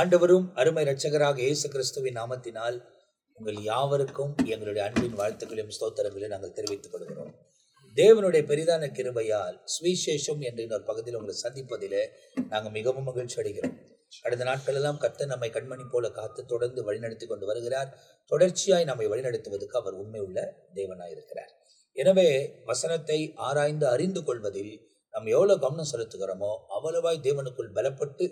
ஆண்டவரும் அருமை இரட்சகராக இயேசு கிறிஸ்துவின் நாமத்தினால் உங்கள் யாவருக்கும் எங்களுடைய அன்பின் வாழ்த்துக்களையும் ஸ்தோத்திரங்களையும் நாங்கள் தெரிவித்துக் கொள்கிறோம். தேவனுடைய பெரிதான கிருபையால் சுவிசேஷம் என்ற இன்னொரு பகுதியில் உங்களை சந்திப்பதிலே நாங்கள் மிகவும் மகிழ்ச்சி அடைகிறோம். கடந்த நாட்களெல்லாம் கர்த்தர் நம்மை கண்மணி போல காத்து தொடர்ந்து வழிநடத்தி கொண்டு வருகிறார். தொடர்ச்சியாய் நம்மை வழிநடத்துவதற்கு அவர் உண்மை உள்ள தேவனாயிருக்கிறார். எனவே வசனத்தை ஆராய்ந்து அறிந்து கொள்வதில் நம்ம எவ்வளவு கவனம் செலுத்துகிறோமோ அவ்வளவாய் தேவனுக்குள் பலப்பட்டு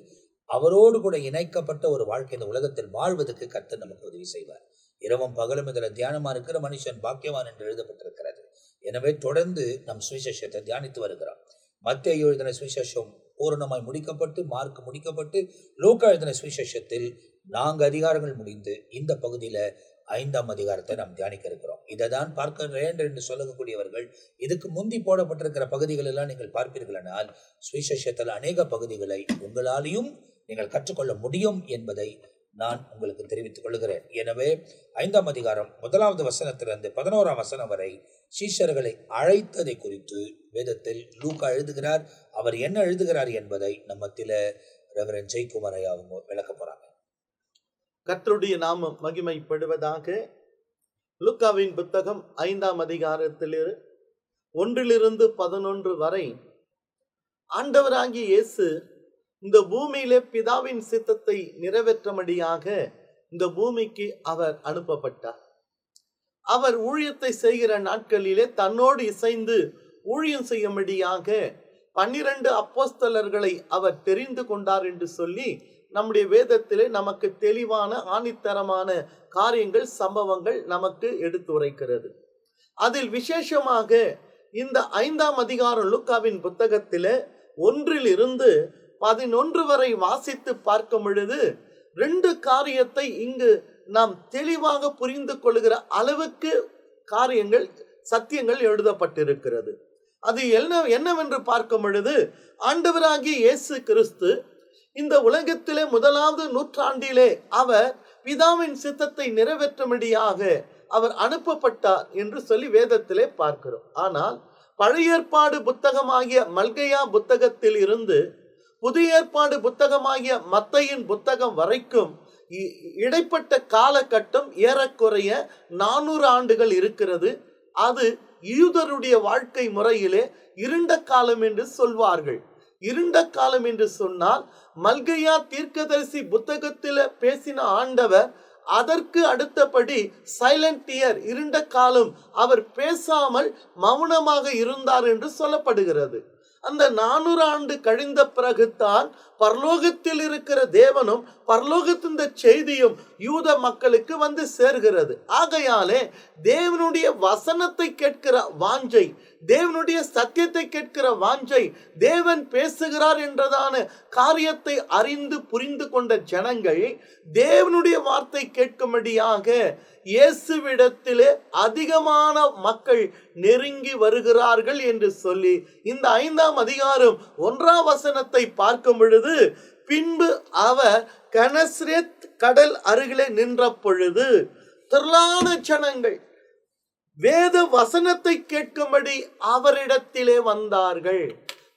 அவரோடு கூட இணைக்கப்பட்ட ஒரு வாழ்க்கை இந்த உலகத்தில் வாழ்வதற்கு கர்த்தர் நமக்கு உதவி செய்வார். இரவும் பகலும் இதில் தியானமா இருக்கிற மனுஷன் பாக்கியவான் என்று எழுதப்பட்டிருக்கிறது. எனவே தொடர்ந்து நம் சுவிசேஷத்தை தியானித்து வருகிறோம். மத்தேயு எழுதின சுவிசேஷம் பூரணமாய் முடிக்கப்பட்டு, மார்க் முடிக்கப்பட்டு, லூக்கா எழுதின சுவிசேஷத்தில் 4 அதிகாரங்கள் முடிந்து இந்த பகுதியில 5ஆம் அதிகாரத்தை நாம் தியானிக்க இருக்கிறோம். இதை தான் பார்க்க வேண்டும் என்று சொல்லக்கூடியவர்கள் இதுக்கு முந்தி போடப்பட்டிருக்கிற பகுதிகள் எல்லாம் நீங்கள் பார்ப்பீர்களானால் சுவிசேஷத்தில் அநேக பகுதிகளை உங்களாலையும் நீங்கள் கற்றுக்கொள்ள முடியும் என்பதை நான் உங்களுக்கு தெரிவித்துக் கொள்கிறேன். எனவே 5ஆம் அதிகாரம் 1வது வசனத்திலிருந்து 11ஆம் வசனம் வரை சீஷர்களை அழைத்ததை குறித்து வேதத்தில் லூக்கா எழுதுகிறார். அவர் என்ன எழுதுகிறார் என்பதை நம்மத்தில ரெவரண்ட் ஜெயக்குமார் ஐயா அவங்க விளக்க போறாங்க. கர்த்தருடைய நாமம் மகிமைப்படுவதாக. லூக்காவின் புத்தகம் 5ஆம் அதிகாரத்தில் 1 - 11 வரை ஆண்டவராகிய இயேசு இந்த பூமியிலே பிதாவின் சித்தத்தை நிறைவேற்றும்படியாக இந்த பூமிக்கு அவர் அனுப்பப்பட்டார். அவர் ஊழியத்தை செய்கிற நாட்களிலே தன்னோடு இசைந்து ஊழியம் செய்யும்படியாக 12 அப்போஸ்தலர்களை அவர் தெரிந்து கொண்டார் என்று சொல்லி நம்முடைய வேதத்திலே நமக்கு தெளிவான ஆணித்தரமான காரியங்கள், சம்பவங்கள் நமக்கு எடுத்துரைக்கிறது. அதில் விசேஷமாக இந்த 5ஆம் அதிகாரம் லூக்காவின் புத்தகத்திலே 1 - 11 வரை வாசித்து பார்க்கும் பொழுது 2 காரியத்தை இங்கு நாம் தெளிவாக புரிந்து கொள்கிற அளவுக்கு காரியங்கள், சத்தியங்கள் எழுதப்பட்டிருக்கிறது. அது என்னவென்று பார்க்கும் பொழுது, ஆண்டவராகிய இயேசு கிறிஸ்து இந்த உலகத்திலே 1வது நூற்றாண்டிலே அவர் பிதாவின் சித்தத்தை நிறைவேற்றும்படியாக அவர் அனுப்பப்பட்டார் என்று சொல்லி வேதத்திலே பார்க்கிறோம். ஆனால் பழைய ஏற்பாடு புத்தகமாகிய மல்கையா புத்தகத்தில் இருந்து புதிய ஏற்பாடு புத்தகமாகிய மத்தேயின் புத்தகம் வரைக்கும் இடைப்பட்ட காலகட்டம் ஏறக்குறைய 400 ஆண்டுகள் இருக்கிறது. அது யூதருடைய வாழ்க்கை முறையிலே இருண்ட காலம் என்று சொல்வார்கள். இருண்ட காலம் என்று சொன்னால் மல்கையா தீர்க்கதரிசி புத்தகத்தில் பேசின ஆண்டவர் அதற்கு அடுத்தபடி சைலண்ட் இயர், இருண்ட காலம், அவர் பேசாமல் மௌனமாக இருந்தார் என்று சொல்லப்படுகிறது. அந்த 400 ஆண்டு கழிந்த பிறகுதான் பரலோகத்தில் இருக்கிற தேவனும் பரலோகத்தின் செய்தியும் யூத மக்களுக்கு வந்து சேர்கிறது. ஆகையாலே தேவனுடைய வசனத்தை கேட்கிற வாஞ்சை, தேவனுடைய சத்தியத்தை கேட்கிற வாஞ்சை, தேவன் பேசுகிறார் என்றதான காரியத்தை அறிந்து புரிந்து கொண்ட ஜனங்கள் தேவனுடைய வார்த்தை கேட்கும்படியாக இயேசுவிடத்திலே அதிகமான மக்கள் நெருங்கி வருகிறார்கள் என்று சொல்லி இந்த 5ஆம் அதிகாரம் 1ஆம் வசனத்தை பார்க்கும் பொழுது, பின்பு அவர் கெனசரேத் கடல் அருகிலே நின்ற பொழுது திரளான ஜனங்கள் வேத வசனத்தை கேட்கும்படி அவரிடத்திலே வந்தார்கள்.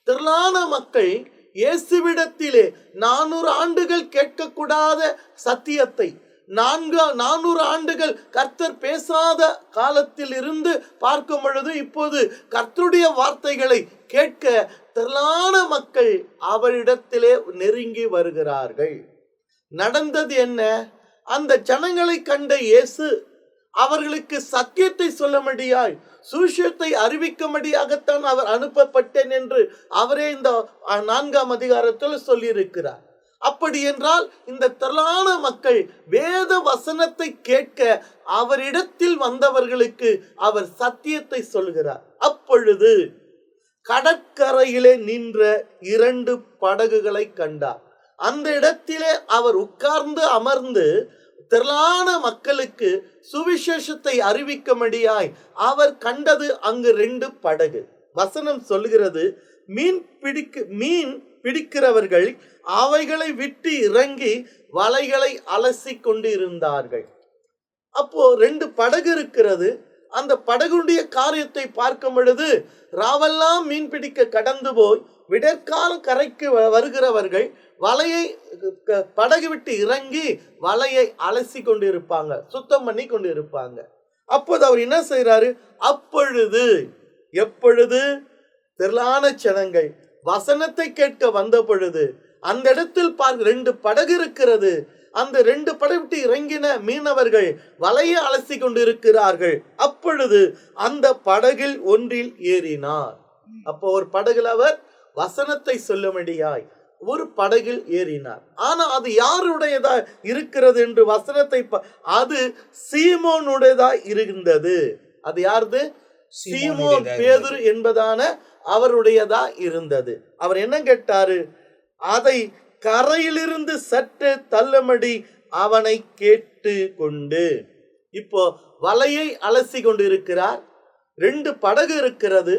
திரளான மக்கள் இயேசுவிடத்திலே 400 ஆண்டுகள் கேட்கக்கூடாத சத்தியத்தை, 400 ஆண்டுகள் கர்த்தர் பேசாத காலத்தில் இருந்து பார்க்கும் பொழுது இப்போது கர்த்தருடைய வார்த்தைகளை கேட்க திரளான மக்கள் அவரிடத்திலே நெருங்கி வருகிறார்கள். நடந்தது என்ன? அந்த ஜனங்களை கண்ட இயேசு அவர்களுக்கு சத்தியத்தை சொல்லும்படியாய், சுவிசேஷத்தை அறிவிக்கும்படியாகத்தான் அவர் அனுப்பப்பட்டேன் என்று அவரே இந்த 4ஆம் அதிகாரத்தில் சொல்லியிருக்கிறார். அப்படி என்றால் இந்த திரளான மக்கள் வேத வசனத்தை கேட்க அவரிடத்தில் வந்தவர்களுக்கு அவர் சத்தியத்தை சொல்கிறார். அப்பொழுது கடற்கரையிலே நின்ற 2 படகுகளை கண்டார். அந்த இடத்திலே அவர் உட்கார்ந்து அமர்ந்து திரளான மக்களுக்கு சுவிசேஷத்தை அறிவிக்கும்படியாய் அவர் கண்டது அங்கு 2 படகு. வசனம் சொல்கிறது, மீன் பிடிக்கிறவர்கள் அவைகளை விட்டு இறங்கி வலைகளை அலசி கொண்டு இருந்தார்கள். அப்போ 2 படகு இருக்கிறது. அந்த படகுடைய காரியத்தை பார்க்கும் பொழுது, ராவெல்லாம் மீன் பிடிக்க கடந்து போய் விடற்கால கரைக்கு வருகிறவர்கள் வலையை படகு விட்டு இறங்கி வலையை அலசி கொண்டு இருப்பாங்க, சுத்தம் பண்ணி கொண்டு இருப்பாங்க. அப்போது அவர் என்ன செய்யறாரு? அப்பொழுது, எப்பொழுது திரளான ஜனங்கள் வசனத்தை கேட்க வந்த பொழுது அந்த இடத்தில் பார்க்க 2 படகு இருக்கிறது. அந்த 2 படகு விட்டு இறங்கின மீனவர்கள் வலையை அலசி கொண்டு இருக்கிறார்கள். அப்பொழுது அந்த படகில் ஒன்றில் ஏறினார். அப்போ ஒரு படகுல அவர் வசனத்தை சொல்லும்படியாய் ஒரு படகில் ஏறினார். ஆனா அது யாருடையதா இருக்கிறது என்று வசனத்தை அது சீமோனுடையதா இருந்தது. அது யாருது? சீமோன் பேதுரு என்பதான அவருடையதா இருந்தது. அவர் என்ன கேட்டாரு? அதை கரையிலிருந்து சற்று தள்ளும்படி அவனை கேட்டு கொண்டு. இப்போ வலையை அலசி கொண்டு இருக்கிறார். 2 படகு இருக்கிறது.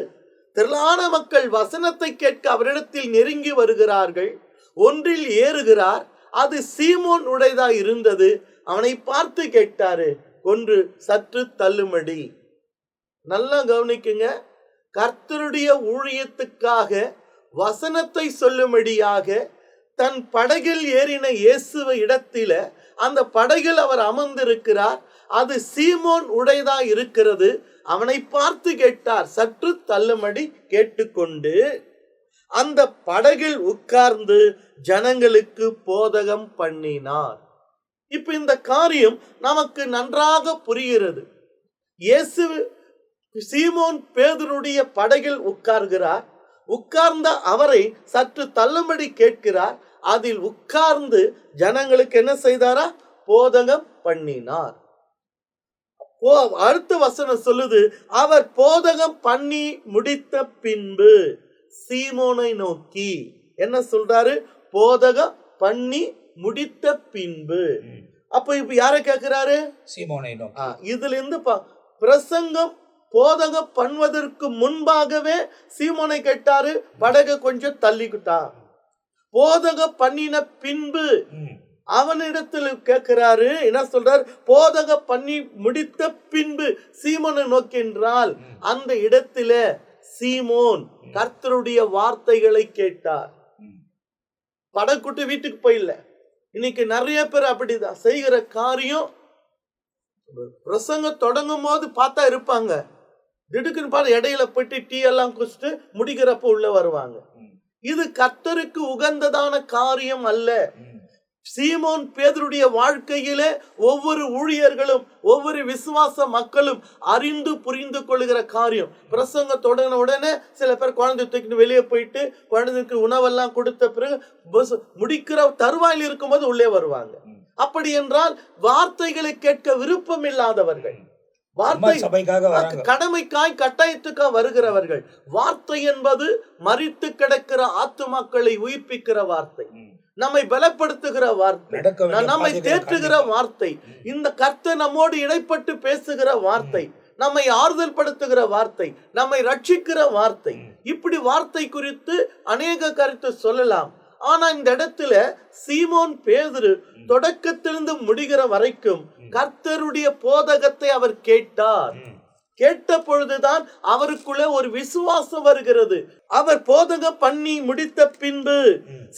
திரளான மக்கள் வசனத்தை கேட்க அவரிடத்தில் நெருங்கி வருகிறார்கள். ஒன்றில் ஏறுகிறார். அது சீமோன் உடையதா இருந்தது. அவனை பார்த்து கேட்டாரு, கொன்று சற்று தள்ளும்படி. நல்லா கவனிக்குங்க. கர்த்தருடைய ஊழியத்துக்காக வசனத்தை சொல்லும்படியாக தன் படகில் ஏறின இயேசுவை இடத்தில அந்த படகில் அவர் அமர்ந்திருக்கிறார். அது சீமோன் உடையதா இருக்கிறது. அவனை பார்த்து கேட்டார், சற்று தள்ளும்படி கேட்டுக்கொண்டு அந்த படகில் உட்கார்ந்து ஜனங்களுக்கு போதகம் பண்ணினார். இப்ப இந்த காரியம் நமக்கு நன்றாக புரிகிறது. இயேசு சீமோன் பேதுருடைய படகில் உட்கார்கிறார். உட்கார்ந்த அவரை சற்று தள்ளும்படி கேட்கிறார். அதில் உட்கார்ந்து ஜனங்களுக்கு என்ன செய்தாரா? போதகம் பண்ணினார். அடுத்த வசனம் சொல்லுது, அவர் போதகம் பண்ணி முடித்த பின்பு சீமோனை நோக்கி என்ன சொல்றாரு? போதகம் பண்ணி முடித்த பின்பு. அப்ப இப்ப யார கேட்கிறாரு? சீமோனை நோக்கி. இதுல இருந்து பிரசங்கம் போதகம் பண்ணுவதற்கு முன்பாகவே சீமோனை கேட்டாரு, படகை கொஞ்சம் தள்ளிக்கிட்டா. போதகம் பண்ணின பின்பு அவனிடத்தில் கேட்கிறாரு, என்ன சொல்றார்? போதகம் பண்ணி முடித்த பின்பு சீமோனை நோக்கின்றால் அந்த இடத்துல சீமோன் கர்த்தருடைய வார்த்தைகளை கேட்டார். படகுட்டு வீட்டுக்கு போயில்ல. இன்னைக்கு நிறைய பேர் அப்படிதான் செய்கிற காரியம். பிரசங்கம் தொடங்கும் போது பார்த்தா இருப்பாங்க, திடுக்குன்னு பார்த்து இடையில போயிட்டு டீ எல்லாம் குடிச்சிட்டு முடிக்கிறப்ப உள்ள வருவாங்க. இது கர்த்தருக்கு உகந்ததான காரியம் அல்ல. சீமோன் பேதுருடைய வாழ்க்கையிலே ஒவ்வொரு ஊழியர்களும் ஒவ்வொரு விசுவாச மக்களும் அறிந்து புரிந்து கொள்கிற காரியம். பிரசங்கம் தொடங்கின உடனே சில பேர் குழந்தை தூக்கிட்டு வெளியே போயிட்டு குழந்தைக்கு உணவெல்லாம் கொடுத்த பிறகு முடிக்கிற தருவாயில் இருக்கும்போது உள்ளே வருவாங்க. அப்படி என்றால் வார்த்தைகளை கேட்க விருப்பம் இல்லாதவர்கள், வார்த்தை கடமைக்காய் கட்டாயத்துக்காக வருகிறவர்கள். வார்த்தை என்பது மரித்து கிடக்கிற ஆத்துமாக்களை உயிர்ப்பிக்கிற வார்த்தை, நம்மை பலப்படுத்துகிற வார்த்தை, நம்மை தேற்றுகிற வார்த்தை, இந்த கர்த்தர் நம்மோடு இடைப்பட்டு பேசுகிற வார்த்தை, நம்மை ஆறுதல் படுத்துகிற வார்த்தை, நம்மை ரட்சிக்கிற வார்த்தை. இப்படி வார்த்தை குறித்து அநேக கருத்து சொல்லலாம். ஆனா இந்த இடத்துல சீமோன் பேதுரு தொடக்கத்திலிருந்து முடிகிற வரைக்கும் கர்த்தருடைய போதகத்தை அவர் கேட்டார். கேட்ட பொழுதுதான் அவருக்குள்ள ஒரு விசுவாசம் வருகிறது. அவர் போதகம் பண்ணி முடித்த பின்பு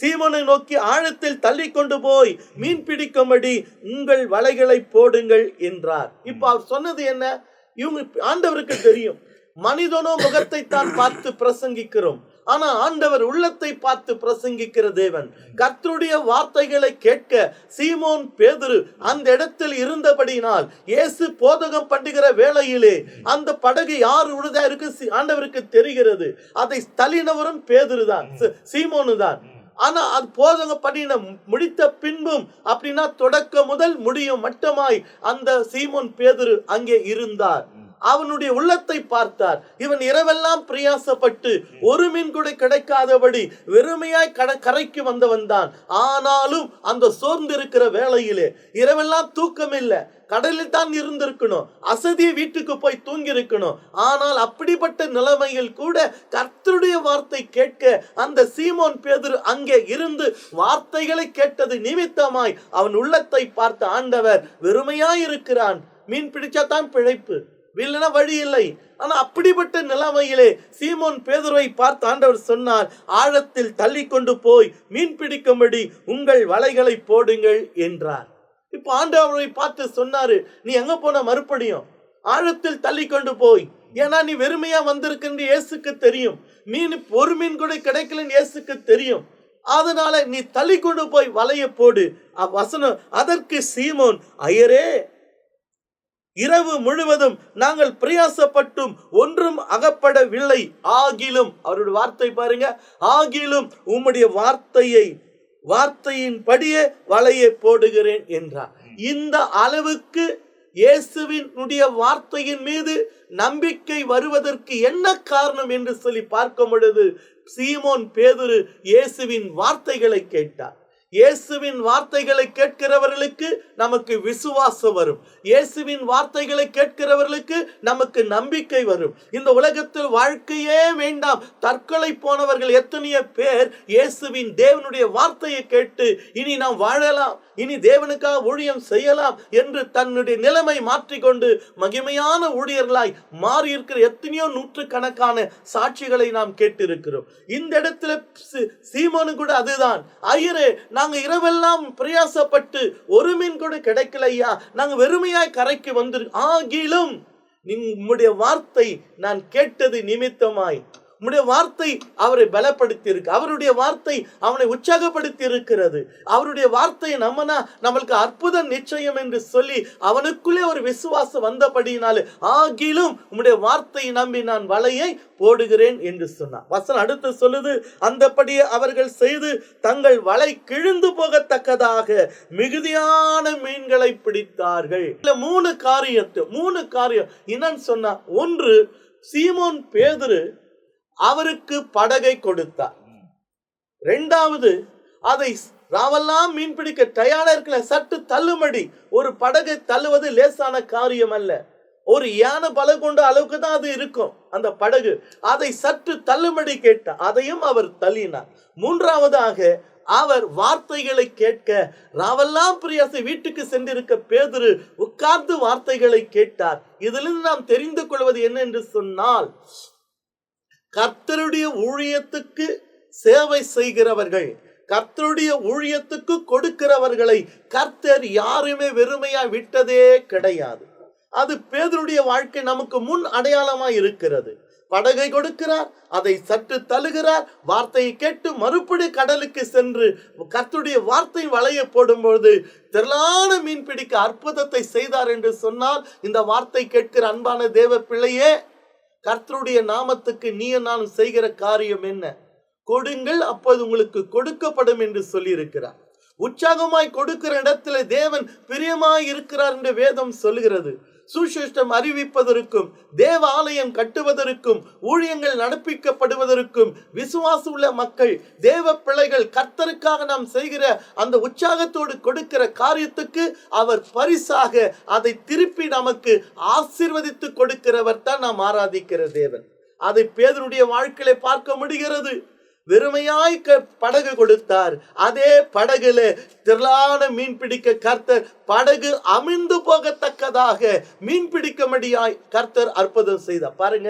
சீமோனை நோக்கி ஆழத்தில் தள்ளி கொண்டு போய் மீன் பிடிக்கும்படி உங்கள் வலைகளை போடுங்கள் என்றார். இப்ப அவர் சொன்னது என்ன? இவங்க ஆண்டவருக்கு தெரியும், மனிதனோ முகத்தை தான் பார்த்து பிரசங்கிக்கிறோம், ஆனா ஆண்டவர் உள்ளத்தை பார்த்து பிரசங்கிக்கிற தேவன். கர்த்தருடைய வார்த்தைகளை கேட்க சீமோன் பேதுரு அந்த இடத்தில் இருந்தபடியினால் இயேசு போதகம் பண்ணுகிற வேளையிலே அந்த படகு யார் உழுதா இருக்கு ஆண்டவருக்கு தெரிகிறது. அதை தள்ளினவரும் பேதுரு தான், சீமோனு தான். ஆனா அது போதகம் பண்ணின முடித்த பின்பும் அப்படின்னா தொடக்க முதல் முடியும் மட்டமாய் அந்த சீமோன் பேதுரு அங்கே இருந்தார். அவனுடைய உள்ளத்தை பார்த்தார். இவன் இரவெல்லாம் பிரயாசப்பட்டு ஒரு மீன் கூட கிடைக்காதபடி வெறுமையாய் கரைக்கு வந்தவன் தான். ஆனாலும் அந்த சோர்ந்து இருக்கிற வேளையிலே இரவெல்லாம் தூக்கம் இல்லை, கடலில் தான் இருந்திருக்கணும், அசதிய வீட்டுக்கு போய் தூங்கி இருக்கணும். ஆனால் அப்படிப்பட்ட நிலைமையில் கூட கர்த்தருடைய வார்த்தை கேட்க அந்த சீமோன் பேதுரு அங்கே இருந்து வார்த்தைகளை கேட்டது நிமித்தமாய் அவன் உள்ளத்தை பார்த்த ஆண்டவர் வெறுமையாய் இருக்கிறான், மீன் பிடிச்சாதான் பிழைப்பு, இல்லைன்னா வழி இல்லை. ஆனா அப்படிப்பட்ட நிலைமையிலே சீமோன் பேதுருவை பார்த்து ஆண்டவர் சொன்னார், ஆழத்தில் தள்ளி கொண்டு போய் மீன் பிடிக்கும்படி உங்கள் வலைகளை போடுங்கள் என்றார். இப்ப ஆண்டவரை பார்த்து சொன்னாரு, நீ எங்க போன? மறுபடியும் ஆழத்தில் தள்ளி கொண்டு போய். ஏன்னா நீ வெறுமையா வந்திருக்கின்ற இயேசுக்கு தெரியும், மீன் ஒரு மீன் கூட கிடைக்கலன்னு இயேசுக்கு தெரியும். அதனால நீ தள்ளி கொண்டு போய் வலைய போடு. வசனம், அதற்கு சீமோன், ஐயரே, இரவு முழுவதும் நாங்கள் பிரயாசப்பட்டும் ஒன்றும் அகப்படவில்லை, ஆகிலும், அவருடைய வார்த்தை பாருங்க, ஆகிலும் உம்முடைய வார்த்தையின்படியே வலையை போடுகிறேன் என்றார். இந்த அளவுக்கு இயேசுவினுடைய வார்த்தையின் மீது நம்பிக்கை வருவதற்கு என்ன காரணம் என்று சொல்லி பார்க்கும் பொழுது, சீமோன் பேதுரு இயேசுவின் வார்த்தைகளை கேட்டார். இயேசுவின் வார்த்தைகளை கேட்கிறவர்களுக்கு நமக்கு விசுவாசம் வரும். இயேசுவின் வார்த்தைகளை கேட்கிறவர்களுக்கு நமக்கு நம்பிக்கை வரும். இந்த உலகத்தில் வாழ்க்கையே வேண்டாம் தற்கொலை போனவர்கள் எத்தனையோ பேர் இயேசுவின் தேவனுடைய வார்த்தையை கேட்டு இனி நாம் வாழலாம், இனி தேவனுக்காக ஊழியம் செய்யலாம் என்று தன்னுடைய நிலைமை மாற்றிக்கொண்டு மகிமையான ஊழியர்களாய் மாறி இருக்கிற எத்தனையோ நூற்றுக்கணக்கான சாட்சிகளை நாம் கேட்டிருக்கிறோம். இந்த இடத்துல சீமோனு கூட அதுதான், ஐயரே, நாங்க இரவெல்லாம் பிரயாசப்பட்டு ஒரு மீன் கூட கிடைக்கலையா, நாங்க வெறுமையாய் கரைக்கு வந்து, ஆகிலும் உம்முடைய வார்த்தை நான் கேட்டது நிமித்தமாய், உம்முடைய வார்த்தை அவரை பலப்படுத்தி இருக்கு, அவருடைய வார்த்தை அவனை உற்சாகப்படுத்தி இருக்கிறது, அவருடைய வார்த்தையை நம்பினா நம்மளுக்கு அற்புதம் நிச்சயம் என்று சொல்லி அவனுக்குள்ளே ஒரு விசுவாசம் வந்தபடியினாலே, ஆகிலும் உம்முடைய வார்த்தையை நம்பி நான் வலையை போடுகிறேன் என்று சொன்னார். வசனம் அடுத்து சொல்லுது, அந்தபடியே அவர்கள் செய்து தங்கள் வலை கிழிந்து போகத்தக்கதாக மிகுதியான மீன்களை பிடித்தார்கள். மூணு காரியம் என்னன்னு சொன்னா, ஒன்று, சீமோன் பேதுரு அவருக்கு படகை கொடுத்தார். இரண்டாவது, அதை ராவெல்லாம் மீன் பிடிக்க தயாரா இருக்கல, சற்று தள்ளுமடி. ஒரு படகை தள்ளுவது லேசான காரியம் அல்ல, ஒரு யானை பல கொண்ட அளவுக்கு தான் அது இருக்கும் அந்த படகு. அதை சற்று தள்ளுமடி கேட்டார், அதையும் அவர் தள்ளினார். மூன்றாவதாக, அவர் வார்த்தைகளை கேட்க ராவெல்லாம் பிரியாசை வீட்டுக்கு சென்றிருக்க பேதுரு உட்கார்ந்து வார்த்தைகளை கேட்டார். இதிலிருந்து நாம் தெரிந்து கொள்வது என்ன என்று சொன்னால், கர்த்தருடைய ஊழியத்துக்கு சேவை செய்கிறவர்கள், கர்த்தருடைய ஊழியத்துக்கு கொடுக்கிறவர்களை கர்த்தர் யாருமே வெறுமையா விட்டதே கிடையாது. அது பேதுருடைய வாழ்க்கை நமக்கு முன் அடையாளமாய் இருக்கிறது. படகை கொடுக்கிறார், அதை சற்று தள்ளுகிறார், வார்த்தையை கேட்டு மறுபடி கடலுக்கு சென்று கர்த்தருடைய வார்த்தை வலைய போடும்போது திரளான மீன் பிடிக்க அற்புதத்தை செய்தார் என்று சொன்னால், இந்த வார்த்தை கேட்கிற அன்பான தேவ பிள்ளையே, கர்த்தருடைய நாமத்துக்கு நீ நான் செய்கிற காரியம் என்ன? கொடுங்கள், அப்போது உங்களுக்கு கொடுக்கப்படும் என்று சொல்லி இருக்கிறார். உற்சாகமாய் கொடுக்கிற இடத்துல தேவன் பிரியமாய் இருக்கிறார் என்று வேதம் சொல்கிறது. சுவிசேஷம் அறிவிப்பதற்கும், தேவ ஆலயம் கட்டுவதற்கும், ஊழியங்கள் நடப்பிக்கப்படுவதற்கும் விசுவாசம் உள்ள மக்கள், தேவ பிள்ளைகள், கர்த்தருக்காக நாம் செய்கிற அந்த உற்சாகத்தோடு கொடுக்கிற காரியத்துக்கு அவர் பரிசாக அதை திருப்பி நமக்கு ஆசீர்வதித்து கொடுக்கிறவர் தான் நாம் ஆராதிக்கிற தேவன். அதை பேதுருடைய வாழ்க்கையில பார்க்க முடிகிறது. வெறுமையாய் படகு கொடுத்தார், அதே படகுல திரளான மீன் பிடிக்க கர்த்தர் படகு அமிழ்ந்து போகத்தக்கதாக மீன் பிடிக்கும்படியாய் கர்த்தர் அற்புதம் செய்தார். பாருங்க,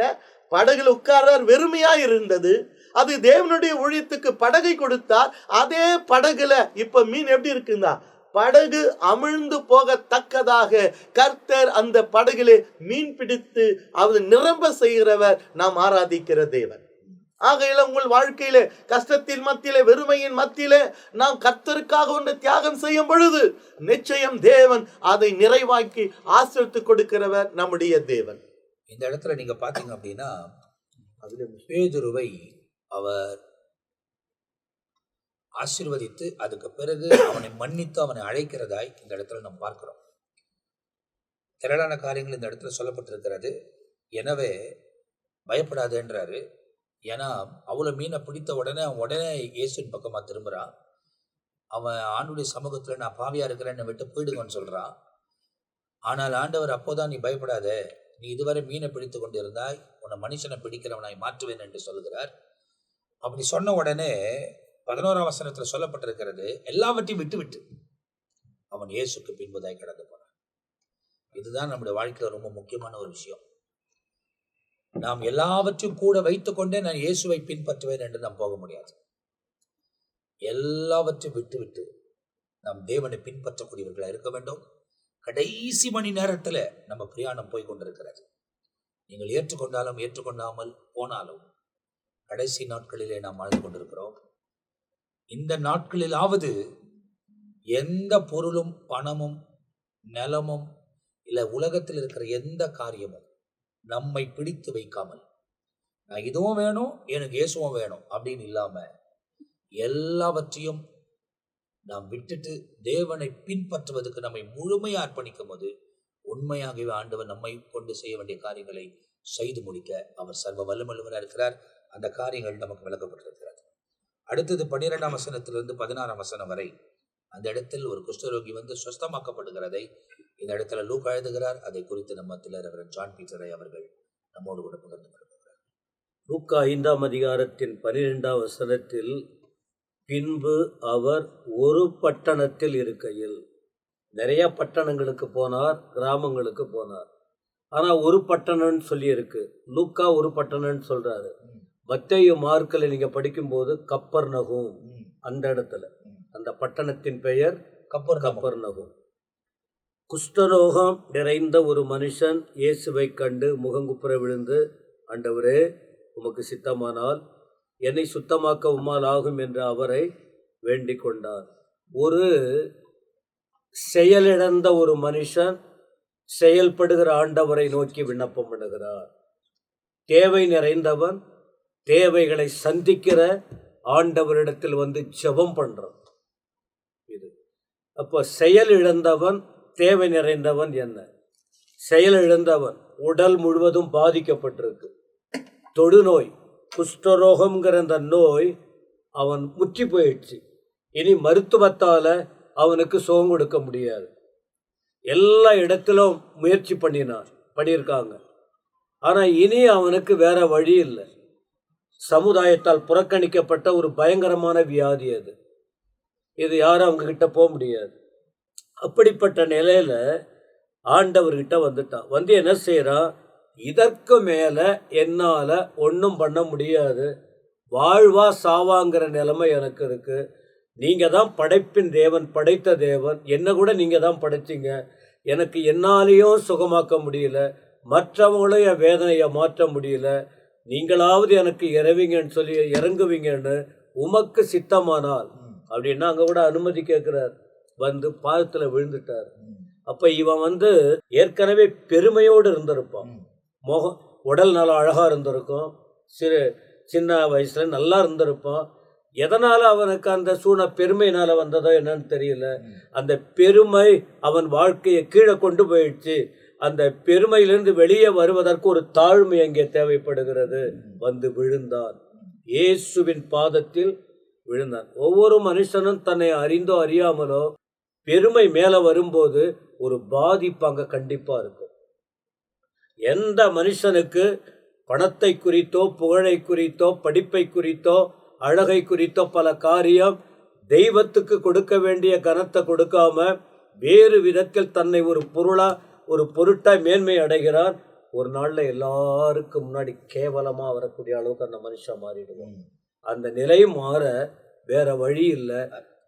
படகுல உட்கார்றார், வெறுமையாய் இருந்தது. அது தேவனுடைய ஊழியத்துக்கு படகை கொடுத்தார். அதே படகுல இப்ப மீன் எப்படி இருக்குதா, படகு அமிழ்ந்து போகத்தக்கதாக கர்த்தர் அந்த படகிலே மீன் பிடித்து அவர் நிரம்ப செய்கிறவர் நாம் ஆராதிக்கிற தேவன். ஆகையில உங்கள் வாழ்க்கையில கஷ்டத்தின் மத்தியிலே, வெறுமையின் மத்தியிலே நாம் கர்த்தருக்காக ஒன்று தியாகம் செய்யும் பொழுது நிச்சயம் தேவன் அதை நிறைவாக்கி ஆசீர்வதித்து கொடுக்கிறவர் நம்முடைய தேவன். இந்த இடத்துல நீங்க பாத்தீங்க அப்படின்னா, பேதுருவை அவர் ஆசீர்வதித்து அதுக்கு பிறகு அவனை மன்னித்து அவனை அழைக்கிறதாய் இந்த இடத்துல நாம் பார்க்கிறோம். திரளான காரியங்கள் இந்த இடத்துல சொல்லப்பட்டிருக்கிறது. எனவே பயப்படாதேன்றாரு. ஏன்னா அவ்வளோ மீனை பிடித்த உடனே அவன் உடனே இயேசுவின் பக்கமாக திரும்புகிறான். அவன் ஆண்டுடைய சமூகத்தில் நான் பாவியாக இருக்கிறேன், என்னை விட்டு போயிடுங்கன்னு சொல்கிறான். ஆனால் ஆண்டவர் அப்போதான், நீ பயப்படாத, நீ இதுவரை மீனை பிடித்து கொண்டு இருந்தாய், உன்னை மனுஷனை பிடிக்கிறவனாய் மாற்றுவேன் என்று சொல்கிறார். அப்படி சொன்ன உடனே 11ஆம் வசனத்தில் சொல்லப்பட்டிருக்கிறது, எல்லாவற்றையும் விட்டு அவன் இயேசுக்கு பின்புதாய் கடந்து போனான். இதுதான் நம்முடைய வாழ்க்கையில் ரொம்ப முக்கியமான ஒரு விஷயம். நாம் எல்லாவற்றையும் கூட வைத்துக்கொண்டே நான் இயேசுவை பின்பற்றுவேன் என்று நாம் போக முடியாது. எல்லாவற்றையும் விட்டு நாம் தேவனை பின்பற்றக்கூடியவர்களா இருக்க வேண்டும். கடைசி மணி நேரத்துல நம்ம பிரயாணம் போய் கொண்டிருக்கிறது. நீங்கள் ஏற்றுக்கொண்டாலும் ஏற்றுக்கொண்டாமல் போனாலும் கடைசி நாட்களிலே நாம் வாழ்ந்து கொண்டிருக்கிறோம். இந்த நாட்களிலாவது எந்த பொருளும் பணமும் நிலமும் இல்ல உலகத்தில் இருக்கிற எந்த காரியமும் நம்மை பிடித்து வைக்காமல், நான் இதுவும் வேணும் எனக்கு இயேசுவும் வேணும் அப்படின்னு இல்லாம எல்லாவற்றையும் நாம் விட்டுட்டு தேவனை பின்பற்றுவதற்கு நம்மை முழுமையா அர்ப்பணிக்கும் போது உண்மையாகவே ஆண்டவர் நம்மை கொண்டு செய்ய வேண்டிய காரியங்களை செய்து முடிக்க அவர் சர்வ வல்லமையுள்ளவராக இருக்கிறார். அந்த காரியங்கள் நமக்கு விளக்கப்பட்டிருக்கிறது. அடுத்தது 12ஆம் வசனத்திலிருந்து 16ஆம் வசனம் வரை அந்த இடத்தில் ஒரு குஷ்டரோகி வந்து சுஸ்தமாக்கப்படுகிறதை இந்த இடத்துல லூக்கா எழுதுகிறார். அதை குறித்து நம்ம ரெவரண்ட் ஜான் பீட்டரை அவர்கள் நம்மோடு கூட பகிர்ந்து கொள்கிறார். லூக்கா 5ஆம் அதிகாரத்தின் 12ஆம் வசனத்தில், பின்பு அவர் ஒரு பட்டணத்தில் இருக்கையில், நிறைய பட்டணங்களுக்கு போனார், கிராமங்களுக்கு போனார். ஆனால் ஒரு பட்டணம்னு சொல்லி இருக்கு. லூக்கா ஒரு பட்டணம்னு சொல்றாரு. மத்தேயு மார்க்கில் நீங்க படிக்கும்போது கப்பர்நகூம், அந்த இடத்துல அந்த பட்டணத்தின் பெயர் கப்பர்நகூம். குஷ்டரோகம் நிறைந்த ஒரு மனுஷன் இயேசுவை கண்டு முகங்குப்புற விழுந்து, ஆண்டவரே உமக்கு சித்தமானால் என்னை சுத்தமாக்க உம்மால் ஆகும் என்று அவரை வேண்டிக் கொண்டார். ஒரு செயலிழந்த ஒரு மனுஷன் செயல்படுகிற ஆண்டவரை நோக்கி விண்ணப்பம் பண்ணுகிறார். தேவை நிறைந்தவன் தேவைகளை சந்திக்கிற ஆண்டவரிடத்தில் வந்து ஜெபம் பண்றான். இது அப்போ செயல் இழந்தவன் தேவை நிறைந்தவன். என்ன செயல் இழந்தவன்? உடல் முழுவதும் பாதிக்கப்பட்டிருக்கு, தொடுநோய், குஷ்டரோகம்ங்கிற அந்த நோய் அவன் முற்றி போயிடுச்சு. இனி மருத்துவத்தால அவனுக்கு சுகம் கொடுக்க முடியாது. எல்லா இடத்திலும் முயற்சி பண்ணியிருக்காங்க. ஆனால் இனி அவனுக்கு வேற வழி இல்லை. சமுதாயத்தால் புறக்கணிக்கப்பட்ட ஒரு பயங்கரமான வியாதி அது. இது யாரும் அவங்க கிட்ட போக முடியாது. அப்படிப்பட்ட நிலையில ஆண்டவர்கிட்ட வந்துட்டான். வந்து என்ன செய்யறான்? இதற்கு மேல என்னால ஒன்றும் பண்ண முடியாது, வாழ்வா சாவாங்கிற நிலைமை எனக்கு இருக்கு. நீங்க தான் படைப்பின் தேவன், படைத்த தேவன், என்ன கூட நீங்க தான் படைச்சிங்க. எனக்கு என்னாலேயும் சுகமாக்க முடியல, மற்றவங்களும் என் வேதனையை மாற்ற முடியல. நீங்களாவது எனக்கு இறங்குவீங்கன்னு உமக்கு சித்தமானால் அப்படின்னா அங்க கூட அனுமதி கேட்கிறார். வந்து பாதத்துல விழுந்துட்டார். அப்ப இவன் வந்து ஏற்கனவே பெருமையோடு இருந்திருப்பான். உடல் நல்லா அழகா இருந்திருக்கும், சின்ன வயசுல நல்லா இருந்திருப்பான். எதனால அவனுக்கு அந்த பெருமையினால வந்ததோ என்னன்னு தெரியல. அந்த பெருமை அவன் வாழ்க்கையை கீழே கொண்டு போயிடுச்சு. அந்த பெருமையிலிருந்து வெளியே வருவதற்கு ஒரு தாழ்மை அங்கே தேவைப்படுகிறது. வந்து விழுந்தான், இயேசுவின் பாதத்தில் விழுந்தான். ஒவ்வொரு மனுஷனும் தன்னை அறிந்தோ அறியாமலோ பெருமை மேல வரும்போது ஒரு பாதிப்பு அங்க கண்டிப்பா இருக்கும். எந்த மனுஷனுக்கு பணத்தை குறித்தோ புகழை குறித்தோ படிப்பை குறித்தோ அழகை குறித்தோ பல காரியம் தெய்வத்துக்கு கொடுக்க வேண்டிய கனத்தை கொடுக்காம வேறு விதத்தில் தன்னை ஒரு பொருட்டாய் மேன்மை அடைகிறான், ஒரு நாள்ல எல்லாருக்கும் முன்னாடி கேவலமா வரக்கூடிய அளவுக்கு அந்த மனுஷன் மாறிடுவோம். அந்த நிலை மாற வேற வழி இல்லை.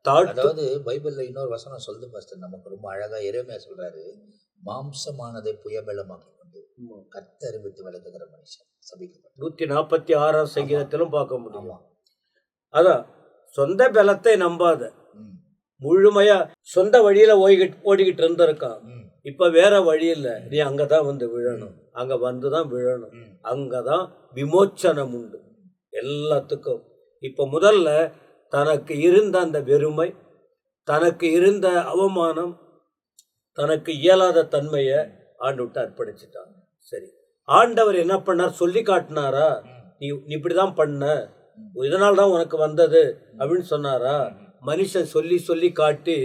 அதாவது பைபிள்ல இன்னொரு வசனம் சொல்லுது பாஸ்டர், நமக்கு ரொம்ப அழகா எரேமியா சொல்றாரு, மாம்சமானதை புயபலமாக்கி கொண்டு கர்த்தரை விட்டு விலகுகிற மனுஷன் சபிக்கப்பட்டான். 146ஆம் சங்கீதத்திலும் பார்க்க முடியும். அதான் சொந்த பலத்தை நம்பாத, முழுமையா சொந்த வழியில ஓடிக்கிட்டு இருந்திருக்கான். இப்ப வேற வழி இல்லை, நீ அங்கதான் வந்து விழணும், அங்க வந்துதான் விழணும். அங்கதான் விமோச்சனம் உண்டு எல்லாத்துக்கும். இப்ப முதல்ல தனக்கு இருந்த அந்த வெறுமை, தனக்கு இருந்த அவமானம், தனக்கு இயலாத தன்மையை ஆண்டவர்கிட்ட அர்ப்பணிச்சுட்டான். சரி, ஆண்டவர் என்ன பண்ணார்? சொல்லி காட்டினாரா? நீ இப்படிதான் பண்ண, இதனால தான் உனக்கு வந்தது அப்படின்னு சொன்னாரா? மனுஷன் சொல்லி காட்டி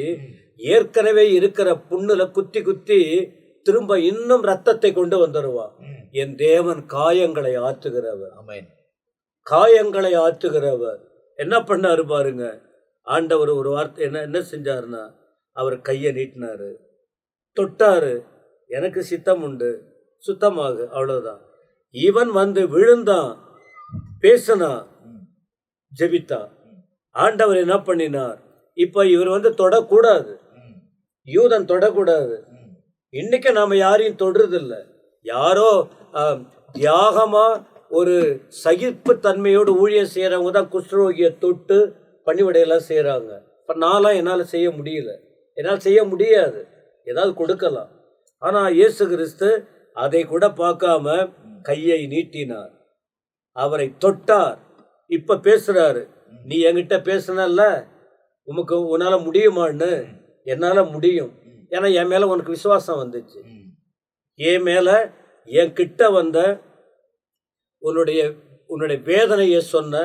ஏற்கனவே இருக்கிற புண்ணுல குத்தி திரும்ப இன்னும் ரத்தத்தை கொண்டு வந்துடுவான். என் தேவன் காயங்களை ஆற்றுகிறவர். ஆமென். காயங்களை ஆற்றுகிறவர். என்ன பண்ணாரு பாருங்க, ஆண்டவர் ஒரு வார்த்தை என்ன செஞ்சாருன்னா, அவர் கையை நீட்டினாரு, தொட்டாரு, எனக்கு சித்தம் உண்டு, சுத்தமாகு, அவ்வளவுதான். இவன் வந்து விழுந்தான், பேசினான், ஜெபித்தான். ஆண்டவர் என்ன பண்ணினார்? இப்ப இவர் வந்து தொடக்கூடாது, யூதன் தொடக்கூடாது. இன்னைக்கு நாம யாரையும் தொடுறதில்ல. யாரோ தியாகமா ஒரு சகிப்பு தன்மையோடு ஊழியம் செய்யறவங்க தான் குஷ்டரோகியை தொட்டு பணிவிடையெல்லாம் செய்யறாங்க. இப்ப நான்லாம் என்னால் செய்ய முடியல, என்னால் செய்ய முடியாது. ஏதாவது கொடுக்கலாம். ஆனா இயேசு கிறிஸ்து அதை கூட பார்க்காம கையை நீட்டினார், அவரை தொட்டார். இப்ப பேசுறாரு, நீ என்கிட்ட பேசுனல்ல, உன்னால முடியுமான்னு. என்னால முடியும், ஏன்னா என் மேல உனக்கு விசுவாசம் வந்துச்சு. என் மேல என் கிட்ட வந்த உன்னுடைய வேதனையை சொன்ன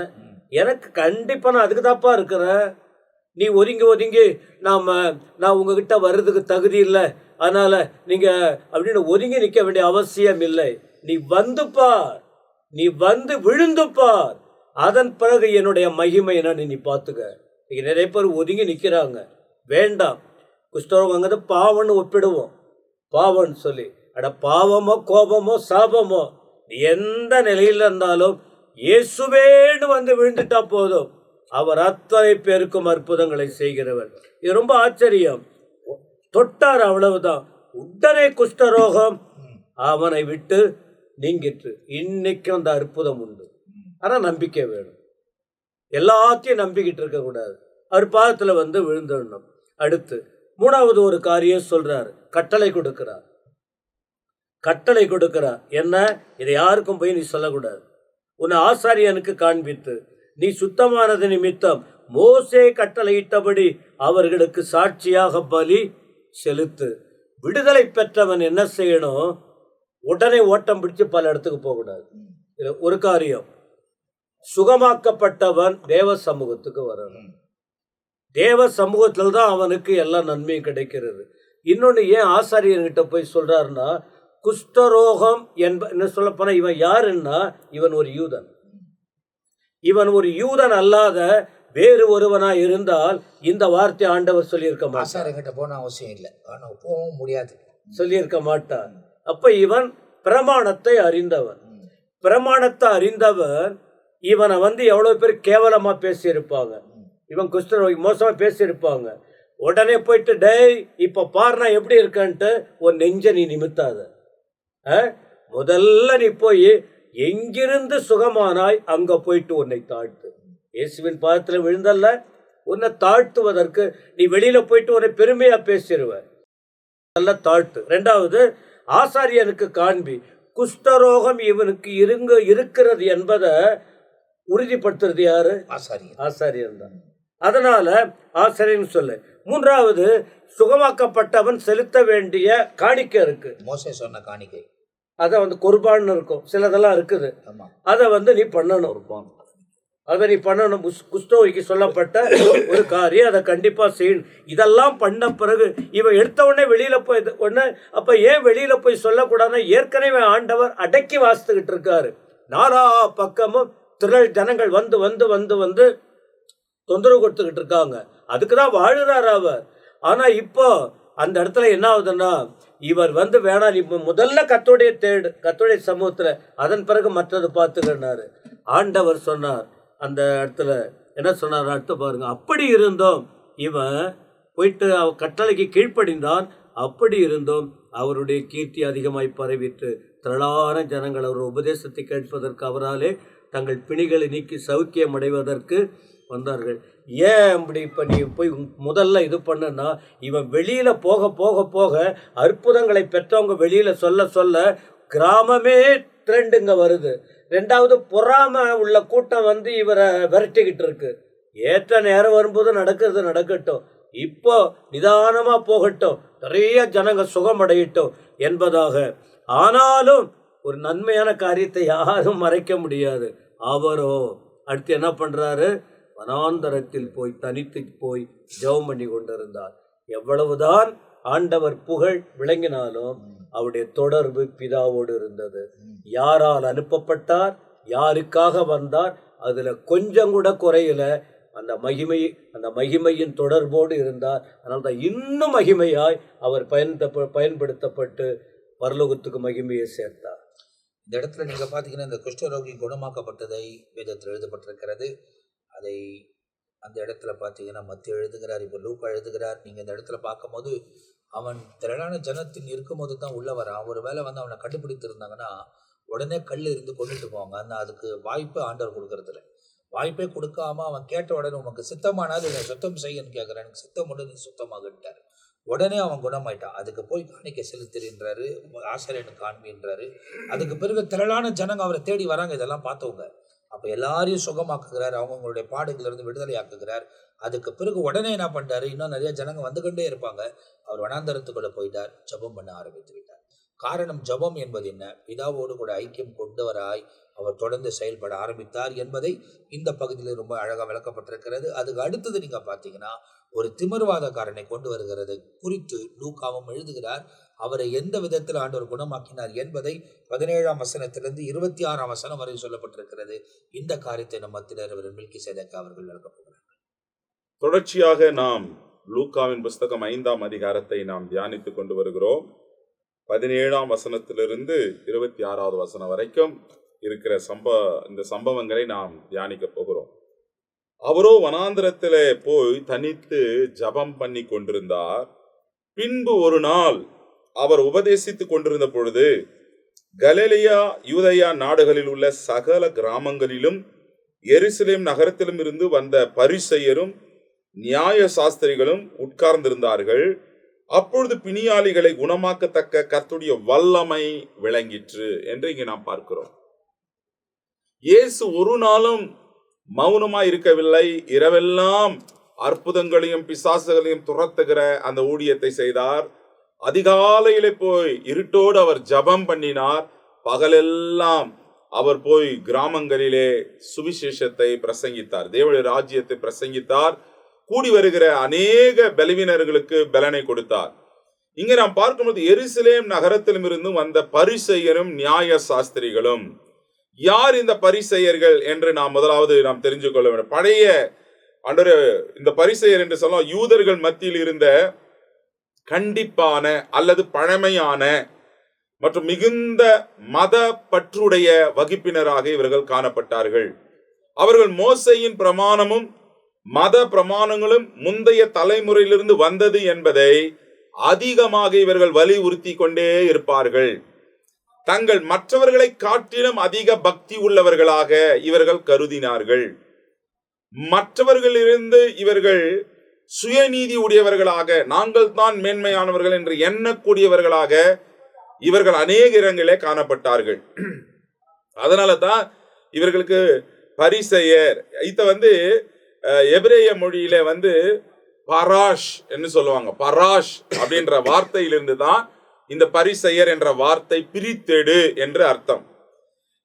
எனக்கு கண்டிப்பா நான் அதுக்கு தாப்பா இருக்கிறேன். நீ ஒதுங்கி நான் உங்ககிட்ட வர்றதுக்கு தகுதி இல்லை, அதனால நீங்க அப்படின்னு ஒதுங்கி நிற்க வேண்டிய அவசியம் இல்லை. நீ வந்து பார், நீ வந்து விழுந்து பார், அதன் பிறகு என்னுடைய மகிமை என்னன்னு நீ பார்த்துக்க. இங்க நிறைய பேர் ஒதுங்கி நிற்கிறாங்க. வேண்டாம், குஷ்டரோகங்கிறது பாவம்னு ஒப்பிடுவோம், பாவம்னு சொல்லி. அட பாவமோ கோபமோ சாபமோ நீ எந்த நிலையில் இருந்தாலும் இயேசுவேன்னு வந்து விழுந்துட்டா போதும், அவர் அத்தனை பேருக்கும் அற்புதங்களை செய்கிறவர். இது ரொம்ப ஆச்சரியம். தொட்டார், அவ்வளவுதான், உடனே குஷ்டரோகம் அவனை விட்டு நீங்கிற்று. இன்னைக்கும் அந்த அற்புதம் உண்டு. ஆனா நம்பிக்கை வேணும். எல்லாத்தையும் நம்பிக்கிட்டு இருக்க கூடாது. அவர் பாதத்துல வந்து விழுந்துடணும். அடுத்து மூணாவது ஒரு காரியம் சொல்றாரு, கட்டளை கொடுக்கிறார். கட்டளை கொடுக்கிறார் என்ன? இதை யாருக்கும் போய் நீ சொல்லக்கூடாது. உன்னை ஆசாரியனுக்கு காண்பித்து நீ சுத்தமானது நிமித்தம் மோசே கட்டளையிட்டபடி அவர்களுக்கு சாட்சியாக பலி செலுத்து. விடுதலை பெற்றவன் என்ன செய்யணும்? உடனே ஓட்டம் பிடிச்சு பல இடத்துக்கு போகக்கூடாது. ஒரு காரியம், சுகமாக்கப்பட்டவன் தேவ சமூகத்துக்கு வரணும். தேவ சமூகத்தில் தான் அவனுக்கு எல்லா நன்மையும் கிடைக்கிறது. இன்னொன்று, ஏன் ஆசாரியன்கிட்ட போய் சொல்றாருன்னா, குஷ்டரோகம் என்ன சொல்ல போனா இவன் யாருன்னா, இவன் ஒரு யூதன். இவன் ஒரு யூதன் அல்லாத வேறு ஒருவனா இருந்தால் இந்த வார்த்தை ஆண்டவர் சொல்லியிருக்க மாட்டார். ஆசாரியங்கிட்ட போன அவசியம் இல்லை, ஆனால் போகவும் முடியாது, சொல்லியிருக்க மாட்டார். அப்ப இவன் பிரமாணத்தை அறிந்தவன். பிரமாணத்தை அறிந்தவன் இவனை வந்து எவ்வளவு பேர் கேவலமா பேசியிருப்பாங்க, இவன் குஷ்டரோகி மோசமா பேசியிருப்பாங்க. உடனே போயிட்டு டேய் இப்ப பாருனா எப்படி இருக்கன்ட்டு உன் நெஞ்ச நீ நிமித்தாத. முதல்ல நீ போய் எங்கிருந்து சுகமானாய் அங்க போயிட்டு உன்னை தாழ்த்து. இயேசுவின் பாதத்துல விழுந்தல்ல, உன்னை தாழ்த்துவதற்கு நீ வெளியில போயிட்டு உன்னை பெருமையா பேசிடுவ. நல்ல தாழ்த்து. ரெண்டாவது, ஆசாரியனுக்கு காண்பி. குஷ்டரோகம் இவனுக்கு இருக்கிறது என்பதை உறுதிப்படுத்துறது யாரு? ஆசாரியன். ஆசாரியன் தான். அதனால ஆசாரியன் சொல்லு. மூன்றாவது, சுகமாக்கப்பட்டவன் செலுத்த வேண்டிய காணிக்கை இருக்கு. மோசே சொன்ன காணிக்கை, அதை வந்து குர்பான் இருக்கும், சிலதெல்லாம் இருக்குது. அதை வந்து நீ பண்ணணும், அதை நீ பண்ணணும். குஷ்டரோகிக்கு சொல்லப்பட்ட ஒரு காரியம், அதை கண்டிப்பா செய்யணும். இதெல்லாம் பண்ண பிறகு இவன் எடுத்த உடனே வெளியில போய் உடனே, அப்ப ஏன் வெளியில போய் சொல்லக்கூடாதுன்னா, ஏற்கனவே ஆண்டவர் அடக்கி வாசித்துக்கிட்டு இருக்காரு. நாலா பக்கமும் திரள் ஜனங்கள் வந்து வந்து வந்து வந்து தொந்தரவு கொடுத்துக்கிட்டு இருக்காங்க. அதுக்குதான் வாழுறாரு அவர். ஆனா இப்போ அந்த இடத்துல என்ன ஆகுதுன்னா, இவர் வந்து வேணாம், நீ முதல்ல கர்த்தருடைய தேடு, கர்த்தருடைய சமூகத்துல, அதன் பிறகு மற்றது பார்த்துக்கிறாரு. ஆண்டவர் சொன்னார் அந்த இடத்துல, என்ன சொன்னார் அடுத்து பாருங்க. அப்படி இருந்தோம், இவன் போயிட்டு கட்டளைக்கு கீழ்ப்படிந்தான். அப்படி இருந்தோம் அவருடைய கீர்த்தி அதிகமாய் பரவிட்டு திரளான ஜனங்கள் அவர் உபதேசத்தை கேட்பதற்கு அவராலே தங்கள் பிணிகளை நீக்கி சௌக்கியம் அடைவதற்கு வந்தார்கள். ஏன் அப்படி இப்போ நீ போய் முதல்ல இது பண்ணுன்னா, இவன் வெளியில போக போக போக அற்புதங்களை பெற்றவங்க வெளியில சொல்ல சொல்ல கிராமமே ட்ரெண்டுங்க வருது. ரெண்டாவது, பொறாம உள்ள கூட்டம் வந்து இவரை விரட்டிக்கிட்டு இருக்கு. ஏற்ற நேரம் வரும்போது நடக்கிறது நடக்கட்டும், இப்போ நிதானமா போகட்டும், நிறைய ஜனங்க சுகமடையட்டும் என்பதாக. ஆனாலும் ஒரு நன்மையான காரியத்தை யாரும் மறைக்க முடியாது. அவரோ அடுத்து என்ன பண்றாரு? வனாந்தரத்தில் போய் தனித்து போய் ஜெபம் பண்ணி கொண்டிருந்தார். எவ்வளவுதான் ஆண்டவர் புகழ் விளங்கினாலும் அவருடைய தொடர்பு பிதாவோடு இருந்தது. யாரால் அனுப்பப்பட்டார், யாருக்காக வந்தார், அதுல கொஞ்சம் கூட குறையில. அந்த மகிமையின் தொடர்போடு இருந்தார். அதனால்தான் இன்னும் மகிமையாய் அவர் பயன்படுத்தப்பட்டு பரலோகத்துக்கு மகிமையை சேர்த்தார். இந்த இடத்துல நீங்கள் பார்த்தீங்கன்னா இந்த குஷ்டரோகி குணமாக்கப்பட்டதை வேதத்தில் எழுதப்பட்டிருக்கிறது. அதை அந்த இடத்துல பார்த்தீங்கன்னா மத்திய எழுதுகிறார், இப்போ லூக்கா எழுதுகிறார். நீங்கள் இந்த இடத்துல பார்க்கும்போது அவன் திரளான ஜனத்தின் இருக்கும்போது தான் உள்ள வரான். ஒரு வேளை வந்து அவனை கண்டுபிடித்திருந்தாங்கன்னா உடனே கல் இருந்து கொண்டுட்டு போவாங்க. ஆனால் அதுக்கு வாய்ப்பு ஆண்டவர் கொடுக்கறதில்ல. வாய்ப்பே கொடுக்காம அவன் கேட்ட உடனே உனக்கு சித்தமானால் என்னை சுத்தம் செய்யன்னு கேட்குறேன், எனக்கு சித்தம் உடனே நீ சுத்தமாகிட்டார். உடனே அவன் குணமாயிட்டான். அதுக்கு போய் காணிக்கை செலுத்துறின்றாரு, ஆசிரியனுக்கு காண்பின்றாரு. அதுக்கு பிறகு திரளான ஜனங்க அவரை தேடி வராங்க, இதெல்லாம் பார்த்தவங்க. அப்போ எல்லாரையும் சுகமாக்குகிறார், அவங்களுடைய பாடுகளிலிருந்து விடுதலை ஆக்குகிறார். அதுக்கு பிறகு உடனே என்ன பண்ணிட்டாரு, இன்னும் நிறைய ஜனங்க வந்துகொண்டே இருப்பாங்க. அவர் வனாந்தரத்துக்குள்ள போயிட்டார், ஜெபம் பண்ண ஆரம்பித்து விட்டார். காரணம், ஜெபம் என்பது என்ன? பிதாவோடு கூட ஐக்கியம் கொண்டவராய் அவர் தொடர்ந்து செயல்பட ஆரம்பித்தார் என்பதை இந்த பகுதியில் ரொம்ப அழகாக விளக்கப்பட்டிருக்கிறது. அதுக்கு அடுத்தது நீங்க பார்த்தீங்கன்னா ஒரு திமிர்வாதக்காரனை கொண்டு வருகிறது குறித்து லூக்காவும் எழுதுகிறார். அவரை எந்த விதத்தில் ஆண்டவர் குணமாக்கினார் என்பதை 17ஆம் வசனத்திலிருந்து 26ஆம் வசனம் வரை சொல்லப்பட்டிருக்கிறது. இந்த காரியத்தை நம் மத்தியினர் மெல்கிசேதேக்கு அவர்கள் விளக்கப்படுகிறார். தொடர்ச்சியாக நாம் லூக்காவின் புஸ்தகம் 5ஆம் அதிகாரத்தை நாம் தியானித்துக் கொண்டு வருகிறோம். 17ஆம் வசனத்திலிருந்து 26வது வசனம் வரைக்கும் இருக்கிற இந்த சம்பவங்களை நாம் தியானிக்க போகிறோம். அவரோ வனாந்திரத்திலே போய் தனித்து ஜபம் பண்ணி கொண்டிருந்தார். பின்பு ஒரு நாள் அவர் உபதேசித்துக் கொண்டிருந்த பொழுது கலிலேயா யூதேயா நாடுகளில் உள்ள சகல கிராமங்களிலும் எருசலேம் நகரத்திலும் இருந்து வந்த பரிசேயரும் நியாய சாஸ்திரிகளும் உட்கார்ந்திருந்தார்கள். அப்பொழுது பிணியாளிகளை குணமாக்கத்தக்க கர்த்தருடைய வல்லமை விளங்கிற்று என்று இங்கே நாம் பார்க்கிறோம். இயேசு ஒரு நாளும் மௌனமாய் இருக்கவில்லை. இரவெல்லாம் அற்புதங்களையும் பிசாசுகளையும் துரத்துகிற அந்த ஊழியத்தை செய்தார். அதிகாலையிலே போய் இருட்டோடு அவர் ஜபம் பண்ணினார். பகலெல்லாம் அவர் போய் கிராமங்களிலே சுவிசேஷத்தை பிரசங்கித்தார், தேவனுடைய ராஜ்யத்தை பிரசங்கித்தார். கூடி வருகிற அநேக பலவீனர்களுக்கு பலனை கொடுத்தார். இங்கே நாம் பார்க்கும்போது எருசலேம் நகரத்திலும் இருந்து வந்த பரிசேயரும் நியாய சாஸ்திரிகளும். யார் இந்த பரிசேயர்கள் என்று முதலாவது நாம் தெரிஞ்சு கொள்ள வேண்டும். பழைய இந்த பரிசேயர் என்று சொல்ல யூதர்கள் மத்தியில் இருந்த கண்டிப்பான அல்லது பழமையான மற்றும் மிகுந்த மத பற்றுடைய வகுப்பினராக இவர்கள் காணப்பட்டார்கள். அவர்கள் மோசேயின் பிரமாணமும் மத பிரமாணங்களும் முந்தைய தலைமுறையிலிருந்து வந்தது என்பதை அதிகமாக இவர்கள் வலியுறுத்தி கொண்டே இருப்பார்கள். தங்கள் மற்றவர்களை காட்டிலும் அதிக பக்தி உள்ளவர்களாக இவர்கள் கருதினார்கள். மற்றவர்களிலிருந்து இவர்கள் சுயநீதி உடையவர்களாக, நாங்கள் தான் மேன்மையானவர்கள் என்று எண்ணக்கூடியவர்களாக இவர்கள் அநேக இடங்களே காணப்பட்டார்கள். அதனால தான் இவர்களுக்கு பரிசேயர் எபிரேய மொழியில பராஷ் என்று சொல்லுவாங்க. பராஷ் அப்படின்ற வார்த்தையிலிருந்து தான் இந்த பரிசேயர் என்ற வார்த்தை பிரித்தெடு என்று அர்த்தம்.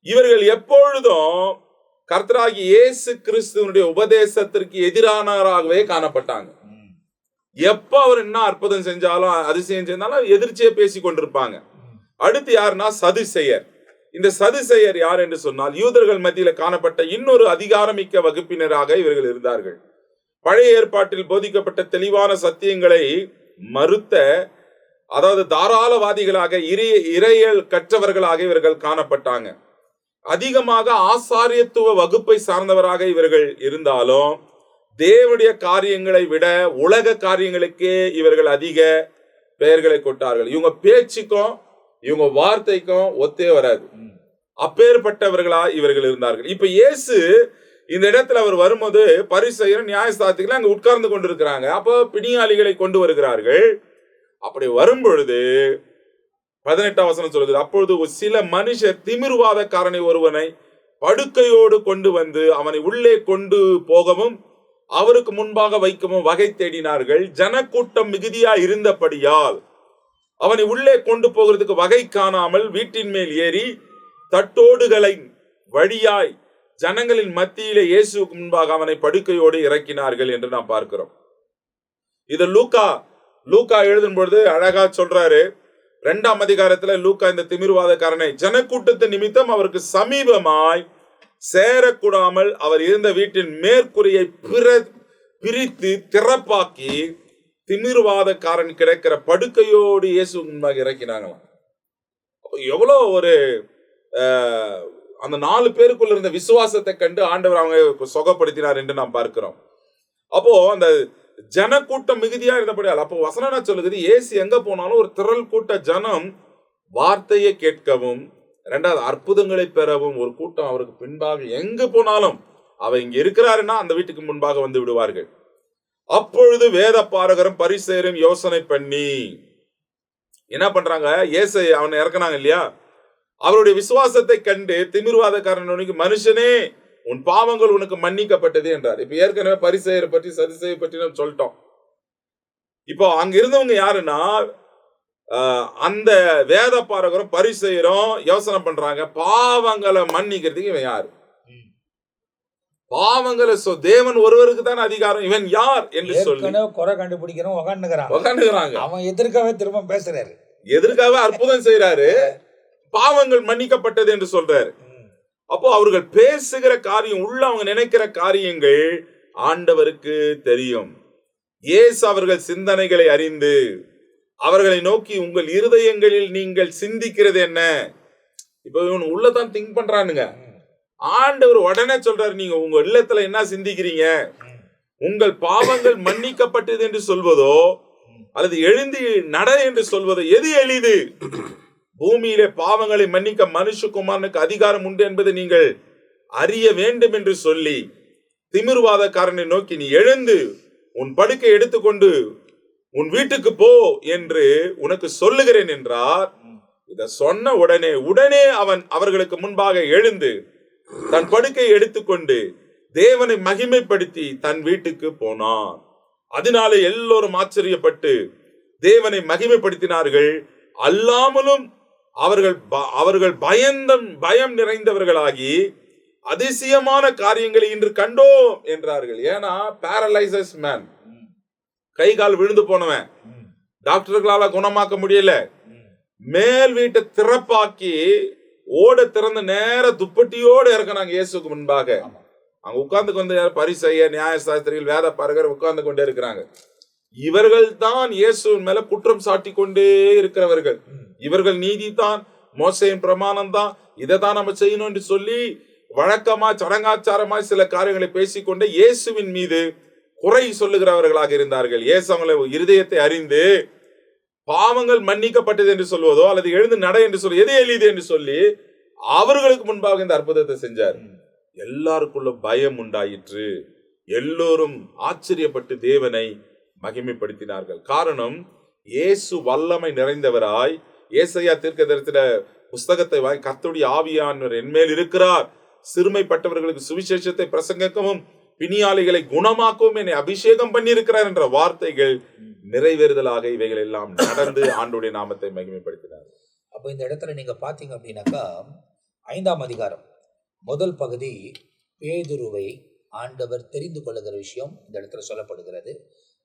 இவர்கள் எப்பொழுதும் கர்த்தராகிய இயேசு கிறிஸ்துவனுடைய உபதேசத்திற்கு எதிரானவராகவே காணப்பட்டாங்க. எப்ப அவர் என்ன அற்புதம் செஞ்சாலும் அதிசயம் செஞ்சாலும் எதிர்ச்சியே பேசி கொண்டிருப்பாங்க. அடுத்து யாருன்னா சதுசேயர். இந்த சதுசேயர் யார் என்று சொன்னால் யூதர்கள் மத்தியில காணப்பட்ட இன்னொரு அதிகாரமிக்க வகுப்பினராக இவர்கள் இருந்தார்கள். பழைய ஏற்பாட்டில் போதிக்கப்பட்ட தெளிவான சத்தியங்களை மறுத்த, அதாவது தாராளவாதிகளாக இறையல் கற்றவர்களாக இவர்கள் காணப்பட்டாங்க. அதிகமாக ஆசாரியத்துவ வகுப்பை சார்ந்தவராக இவர்கள் இருந்தாலும் தேவனுடைய காரியங்களை விட உலக காரியங்களுக்கே இவர்கள் அதிக பெயர்களை கொட்டார்கள். இவங்க பேச்சுக்கும் இவங்க வார்த்தைக்கும் ஒத்தே வராது. அப்பேற்பட்டவர்களா இவர்கள் இருந்தார்கள். இப்ப இயேசு இந்த இடத்துல அவர் வரும்போது பரிசேயர் நியாயஸ்தானத்துக்கு அங்க உட்கார்ந்து கொண்டிருக்கிறாங்க. அப்போ பிணியாளிகளை கொண்டு வருகிறார்கள். அப்படி வரும்பொழுது 18ஆம் வசனம் சொல்லுகிறது, அப்பொழுது சில மனுஷர் திமிர்வாதக்காரனை ஒருவனை படுக்கையோடு கொண்டு வந்து அவனை உள்ளே கொண்டு போகவும் அவருக்கு முன்பாக வைக்கவும் வகை தேடினார்கள். ஜனக்கூட்டம் மிகுதியா இருந்தபடியால் அவனை உள்ளே கொண்டு போகிறதுக்கு வகை காணாமல் வீட்டின் மேல் ஏறி தட்டோடுகளை வழியாய் ஜனங்களின் மத்தியிலே இயேசுவுக்கு முன்பாக அவனை படுக்கையோடு இறக்கினார்கள் என்று நாம் பார்க்கிறோம். இது லூக்கா எழுதும் பொழுது அழகா சொல்றாரு. 2ஆம் அதிகாரத்துல லூக்கா இந்த திமிர்வாதக்காரனை ஜனக்கூட்டத்து நிமித்தம் அவருக்கு சமீபமாய் சேரக்கூடாமல் அவர் இருந்த வீட்டின் மேற்கூரையை பிரித்து திறப்பாக்கி திமிர்வாதக்காரன் கிடக்கிற படுக்கையோடு இயேசு முன்பாக இறக்கினாங்களாம். எவ்வளோ ஒரு அந்த 4 பேருக்குள்ள இருந்த விசுவாசத்தை கண்டு ஆண்டவர் அவங்க சுகப்படுத்தினார் என்று நாம் பார்க்கிறோம். அப்போ அந்த ஜனக்கூட்டம் மிகுதியா இருந்தபடியால் அப்போ வசனம் சொல்லுகிறது, இயேசு எங்க போனாலும் ஒரு திரள் கூட்ட ஜனம் வார்த்தையை கேட்கவும் 2வது அற்புதங்களை பெறவும் ஒரு கூட்டம் அவருக்கு பின்பாக எங்கு போனாலும் அவர் இங்க இருக்கிறாருன்னா அந்த வீட்டுக்கு முன்பாக வந்து விடுவார்கள். அப்பொழுது வேத பாரகரும் பரிசேயரும் யோசனை பண்ணி என்ன பண்றாங்க, இயேசு அவனை இறக்குனாங்க இல்லையா, அவருடைய விசுவாசத்தை கண்டு திமிர்வாதக்காரன், மனுஷனே உன் பாவங்கள் உனக்கு மன்னிக்கப்பட்டது என்றார். இப்ப ஏற்கனவே பரிசேயரை பற்றி சதுசேயை பற்றி நம்ம சொல்லிட்டோம். இப்போ அங்க இருந்தவங்க யாருன்னா அந்த வேத பாரகரும் பரிசேயரும் யோசனை பண்றாங்க, பாவங்களை மன்னிக்கிறதுக்கு இவன் யாரு, பாவங்களை தேவன் ஒருவருக்கு தான் அதிகாரம், இவன் யார் என்று சொல்லி குறை கண்டுபிடிக்கிறோம் உக்காந்துக்கிறாங்க. அவன் எதிர்க்கவே திரும்ப பேசுறாரு, எதற்காக அற்புதம் செய்யறாரு, பாவங்கள் மன்னிக்கப்பட்டது என்று சொல்றாரு. அப்போ அவர்கள் பேசுகிற காரியம் உள்ள அவங்க நினைக்கிற காரியங்கள் ஆண்டவருக்கு தெரியும். இயேசு அவர்கள் சிந்தனைகளை அறிந்து அவர்களை நோக்கி, உங்கள் இருதயங்களில் நீங்கள் சிந்திக்கிறது என்ன. இப்ப இவன் உள்ளதான் திங்க் பண்றானுங்க. ஆண்டவர் உடனே சொல்றாரு, நீங்க உங்க இல்லத்துல என்ன சிந்திக்கிறீங்க, உங்கள் பாவங்கள் மன்னிக்கப்பட்டது என்று சொல்வதோ அல்லது எழுந்து நட என்று சொல்வதோ எது எளிது? பூமியிலே பாவங்களை மன்னிக்க மனுஷகுமாரனுக்கு அதிகாரம் உண்டு என்பதை நீங்கள் அறிய வேண்டும் என்று சொல்லி திமிர்வாதக்காரனை நோக்கி, நீ எழுந்து உன் படுக்கை எடுத்துக்கொண்டு உன் வீட்டுக்கு போ என்று உனக்கு சொல்லுகிறேன் என்றார். இத சொன்ன உடனே அவன் அவர்களுக்கு முன்பாக எழுந்து தன் படுக்கை எடுத்துக்கொண்டு தேவனை மகிமைப்படுத்தி தன் வீட்டுக்கு போனான். அதனால எல்லோரும் ஆச்சரியப்பட்டு தேவனை மகிமைப்படுத்தினார்கள். அல்லாமலும் அவர்கள் பயம் நிறைந்தவர்களாகி அதிசயமான காரியங்களை இன்று கண்டோம் என்றார்கள். ஏன்னா பேரலைசஸ் மேன், கை கால் விழுந்து போனவன், டாக்டர்களால குணமாக்க முடியல, மேல் வீட்டை திறப்பாக்கி ஓட திறந்து நேர துப்பட்டியோடு இறக்கினாங்க இயேசுக்கு முன்பாக. அங்க உட்கார்ந்து கொண்டு பரிசேயர், நியாயசாஸ்திரிகள், வேத பாரகர் உட்கார்ந்து கொண்டே இருக்கிறாங்க. இவர்கள் தான் இயேசுவின் மேல குற்றம் சாட்டி கொண்டே இருக்கிறவர்கள். இவர்கள் நீதி தான், மோசேயின் பிரமாணம் தான், இதை தான் நம்ம செய்யணும் என்று சொல்லி வழக்கமா சடங்காச்சாரமாய் சில காரியங்களை பேசிக்கொண்டே இயேசுவின் மீது குறை சொல்லுகிறவர்களாக இருந்தார்கள். இயேசு அவங்களை இருதயத்தை அறிந்து பாவங்கள் மன்னிக்கப்பட்டது என்று சொல்வதோ அல்லது எழுந்து நட என்று சொல்லி எது எளிது என்று சொல்லி அவர்களுக்கு முன்பாக இந்த அற்புதத்தை செஞ்சார். எல்லாருக்குள்ள பயம் உண்டாயிற்று. எல்லோரும் ஆச்சரியப்பட்டு தேவனை மகிமைப்படுத்தினார்கள். காரணம், இயேசு வல்லமை நிறைந்தவராய், ஏசாயா தீர்க்கதரிசின புஸ்தகத்தை வாய், கர்த்தருடைய ஆவியானவர் என்மேல் இருக்கிறார், சிறுமைப்பட்டவர்களுக்கு சுவிசேஷத்தை பிரசங்கிக்கவும் பிணியாளிகளை குணமாக்கவும் என்னை அபிஷேகம் பண்ணியிருக்கிறார் என்ற வார்த்தைகள் நிறைவேறுதலாக இவைகள் எல்லாம் நடந்து ஆண்டவருடைய நாமத்தை மகிமைப்படுத்தினார். அப்போ இந்த இடத்துல நீங்க பாத்தீங்க அப்படின்னாக்கா 5ஆம் அதிகாரம் முதல் பகுதி பேதுருவை ஆண்டவர் தெரிந்து கொள்ளுகிற விஷயம் இந்த இடத்துல சொல்லப்படுகிறது.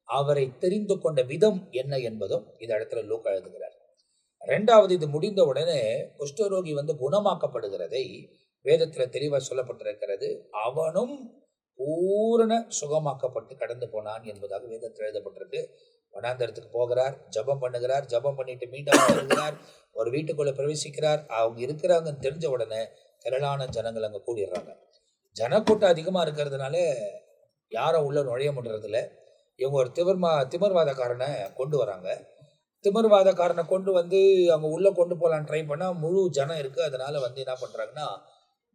அவரை தெரிந்து கொண்ட விதம் என்ன என்பதும் இந்த இடத்துல லூக்கா எழுதுகிறார். 2வது, இது முடிந்த உடனே குஷ்டரோகி குணமாக்கப்படுகிறதை வேதத்தில் தெளிவாக சொல்லப்பட்டிருக்கிறது. அவனும் பூரண சுகமாக்கப்பட்டு கடந்து போனான் என்பதாக வேதத்தில் எழுதப்பட்டிருக்கு. வனாந்தரத்துக்கு போகிறார், ஜபம் பண்ணுகிறார், ஜபம் பண்ணிட்டு மீண்டும் வருகிறார், ஒரு வீட்டுக்குள்ள பிரவேசிக்கிறார். அவங்க இருக்கிறாங்கன்னு தெரிஞ்ச உடனே திரளான ஜனங்கள் அங்கே கூடிடுறாங்க. ஜனக்கூட்டம் அதிகமாக இருக்கிறதுனால யாரும் உள்ள நுழைய முடியறதில்ல. இவங்க ஒரு திமிர்வாதக்காரனை கொண்டு வராங்க. திமிர்வாதக்காரனை கொண்டு அவங்க உள்ளே கொண்டு போகலான்னு ட்ரை பண்ணால் முழு ஜனம் இருக்குது. அதனால் என்ன பண்ணுறாங்கன்னா,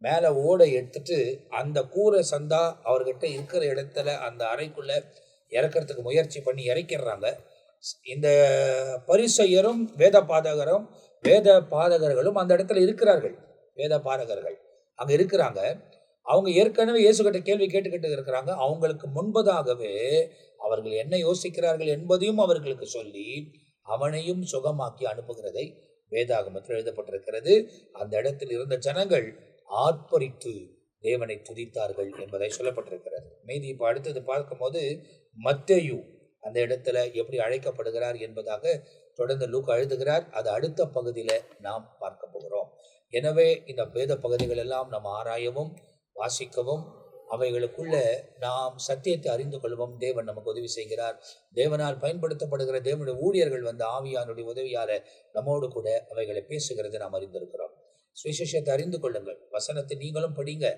மேலே ஓடை எடுத்துட்டு அந்த கூரை சந்தா அவர்கிட்ட இருக்கிற இடத்துல அந்த அறைக்குள்ளே இறக்கிறதுக்கு முயற்சி பண்ணி இறக்கிடுறாங்க. இந்த பரிசேயரும் வேத பாதகர்களும் அந்த இடத்துல இருக்கிறார்கள். வேத பாதகர்கள் அங்கே இருக்கிறாங்க. அவங்க ஏற்கனவே இயேசுகிட்ட கேள்வி கேட்டுக்கிட்டு இருக்கிறாங்க. அவங்களுக்கு முன்பதாகவே அவர்கள் என்ன யோசிக்கிறார்கள் என்பதையும் அவர்களுக்கு சொல்லி அவனையும் சுகமாக்கி அனுப்புகிறதை வேதாகமத்தில் எழுதப்பட்டிருக்கிறது. அந்த இடத்தில் இருந்த ஜனங்கள் ஆர்ப்பரித்து தேவனை துதித்தார்கள் என்பதை சொல்லப்பட்டிருக்கிறது. மீதி இப்போ அடுத்தது பார்க்கும்போது மத்தேயு அந்த இடத்துல எப்படி அழைக்கப்படுகிறார் என்பதாக தொடர்ந்து லூக்கா எழுதுகிறார். அது அடுத்த பகுதியில் நாம் பார்க்க போகிறோம். எனவே இந்த வேத பகுதிகள் எல்லாம் நாம் ஆராயவும் வாசிக்கவும் அவைகளுக்குள்ள நாம் சத்தியத்தை அறிந்து கொள்ளவும் தேவன் நமக்கு உதவி செய்கிறார். தேவனால் பயன்படுத்தப்படுகிற தேவனுடைய ஊழியர்கள் ஆவியானுடைய உதவியால நம்மோடு கூட அவைகளை பேசுகிறது நாம் அறிந்திருக்கிறோம். சுவிசேஷத்தை அறிந்து கொள்ளுங்கள். வசனத்தை நீங்களும் படிங்க.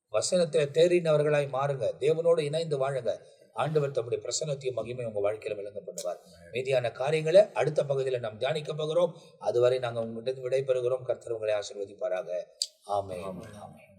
வசனத்தில் தேறினவர்களாய் மாறுங்க. தேவனோடு இணைந்து வாழுங்க. ஆண்டவர் தம்முடைய பிரசன்னத்தையும் மகிமை உங்க வாழ்க்கையில விளங்க பண்ணுவார். மீதியான காரியங்களை அடுத்த பகுதியில் நாம் தியானிக்க போகிறோம். அதுவரை நாங்கள் உங்கள்கிட்ட விடைபெறுகிறோம். கர்த்தர் உங்களை ஆசீர்வதிப்பாராக. ஆமென். ஆமென்.